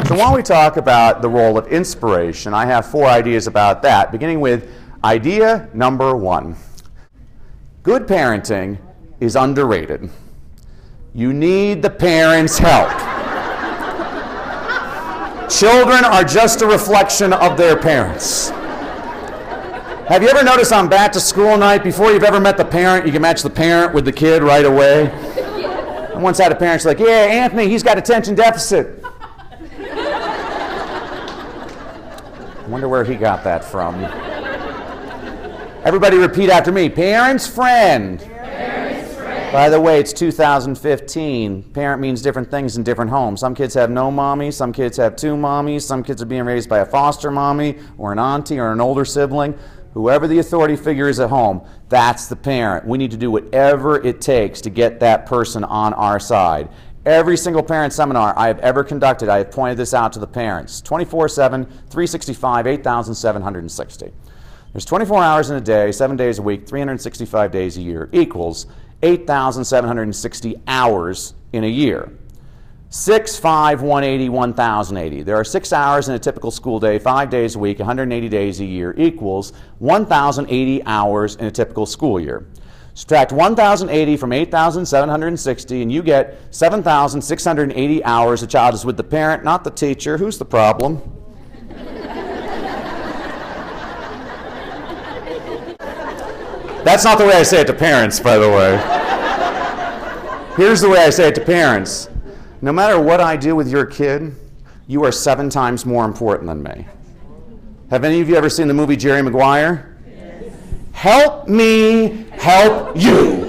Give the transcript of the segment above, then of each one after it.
So while we talk about the role of inspiration, I have 4 ideas about that, beginning with idea number 1. Good parenting is underrated. You need the parents' help. Children are just a reflection of their parents. Have you ever noticed on back to school night, before you've ever met the parent, you can match the parent with the kid right away? I once had a parent like, yeah, Anthony, he's got attention deficit. I wonder where he got that from. Everybody repeat after me. Parent's friend. Parent's friend. By the way, it's 2015. Parent means different things in different homes. Some kids have no mommy, some kids have 2 mommies, some kids are being raised by a foster mommy or an auntie or an older sibling. Whoever the authority figure is at home, that's the parent. We need to do whatever it takes to get that person on our side. Every single parent seminar I have ever conducted, I have pointed this out to the parents. 24/7, 365, 8,760. There's 24 hours in a day, 7 days a week, 365 days a year, equals 8,760 hours in a year. 6, 5, 180, 1,080. There are 6 hours in a typical school day, 5 days a week, 180 days a year, equals 1,080 hours in a typical school year. Subtract 1,080 from 8,760 and you get 7,680 hours a child is with the parent, not the teacher. Who's the problem? That's not the way I say it to parents, by the way. Here's the way I say it to parents. No matter what I do with your kid, you are 7 times more important than me. Have any of you ever seen the movie Jerry Maguire? Help me help you.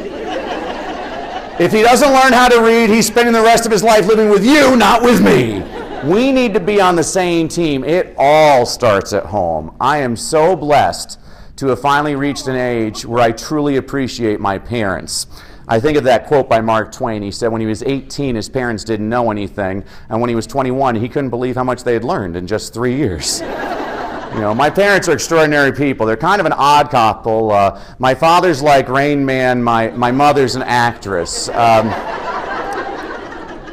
If he doesn't learn how to read, he's spending the rest of his life living with you, not with me. We need to be on the same team. It all starts at home. I am so blessed to have finally reached an age where I truly appreciate my parents. I think of that quote by Mark Twain. He said when he was 18, his parents didn't know anything, and when he was 21, he couldn't believe how much they had learned in just 3 years. You know, my parents are extraordinary people. They're kind of an odd couple. My father's like Rain Man. My mother's an actress.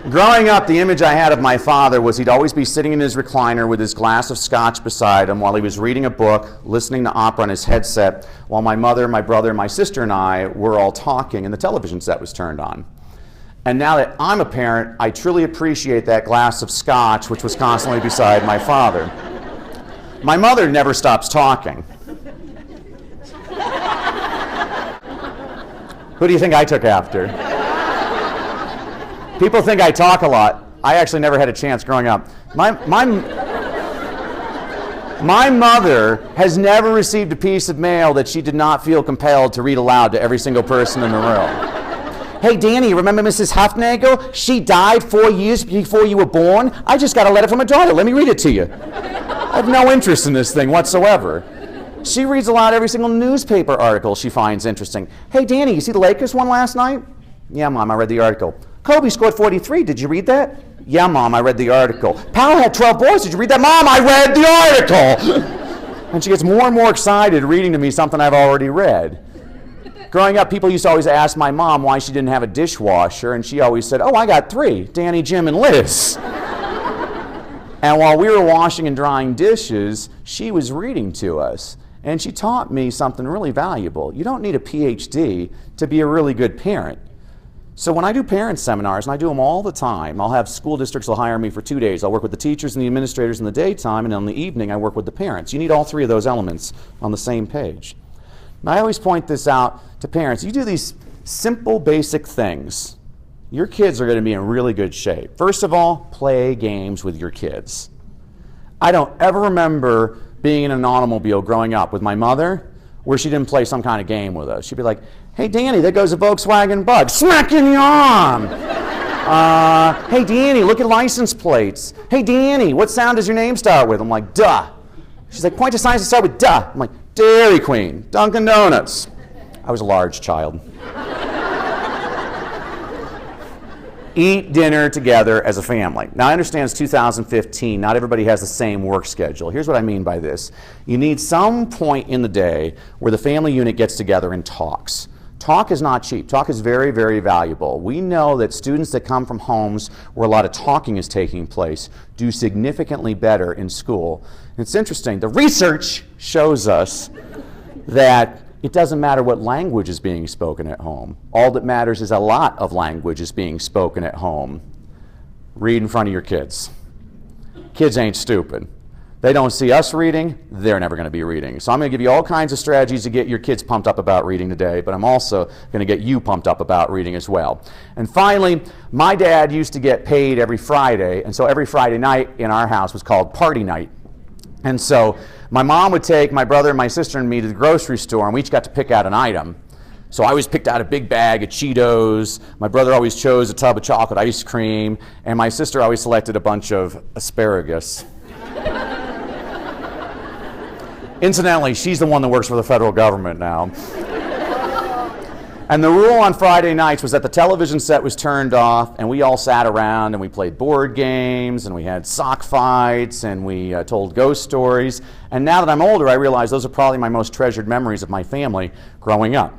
Growing up, the image I had of my father was he'd always be sitting in his recliner with his glass of scotch beside him while he was reading a book, listening to opera on his headset, while my mother, my brother, my sister, and I were all talking and the television set was turned on. And now that I'm a parent, I truly appreciate that glass of scotch which was constantly beside my father. My mother never stops talking. Who do you think I took after? People think I talk a lot. I actually never had a chance growing up. My mother has never received a piece of mail that she did not feel compelled to read aloud to every single person in the room. Hey, Danny, remember Mrs. Huffnagel? She died 4 years before you were born. I just got a letter from her daughter. Let me read it to you. I have no interest in this thing whatsoever. She reads aloud every single newspaper article she finds interesting. Hey, Danny, you see the Lakers won last night? Yeah, Mom, I read the article. Kobe scored 43. Did you read that? Yeah, Mom, I read the article. Powell had 12 boys. Did you read that? Mom, I read the article. And she gets more and more excited reading to me something I've already read. Growing up, people used to always ask my mom why she didn't have a dishwasher, and she always said, oh, I got 3, Danny, Jim, and Liz. And while we were washing and drying dishes, she was reading to us. And she taught me something really valuable. You don't need a PhD to be a really good parent. So when I do parent seminars, and I do them all the time, I'll have school districts will hire me for 2 days. I'll work with the teachers and the administrators in the daytime, and in the evening I work with the parents. You need all 3 of those elements on the same page. And I always point this out to parents. You do these simple, basic things, your kids are going to be in really good shape. First of all, play games with your kids. I don't ever remember being in an automobile growing up with my mother where she didn't play some kind of game with us. She'd be like, hey, Danny, there goes a Volkswagen Bug. Smack in the arm. Hey, Danny, look at license plates. Hey, Danny, what sound does your name start with? I'm like, duh. She's like, point to signs that start with duh. I'm like, Dairy Queen, Dunkin' Donuts. I was a large child. Eat dinner together as a family. Now, I understand it's 2015. Not everybody has the same work schedule. Here's what I mean by this. You need some point in the day where the family unit gets together and talks. Talk is not cheap. Talk is very, very valuable. We know that students that come from homes where a lot of talking is taking place do significantly better in school. And it's interesting. The research shows us that it doesn't matter what language is being spoken at home. All that matters is a lot of language is being spoken at home. Read in front of your kids. Kids ain't stupid. They don't see us reading, they're never going to be reading. So I'm going to give you all kinds of strategies to get your kids pumped up about reading today, but I'm also going to get you pumped up about reading as well. And finally, my dad used to get paid every Friday, and so every Friday night in our house was called party night. And so my mom would take my brother and my sister and me to the grocery store, and we each got to pick out an item. So I always picked out a big bag of Cheetos, my brother always chose a tub of chocolate ice cream, and my sister always selected a bunch of asparagus. Incidentally, she's the one that works for the federal government now. And the rule on Friday nights was that the television set was turned off and we all sat around and we played board games and we had sock fights and we told ghost stories. And now that I'm older, I realize those are probably my most treasured memories of my family growing up.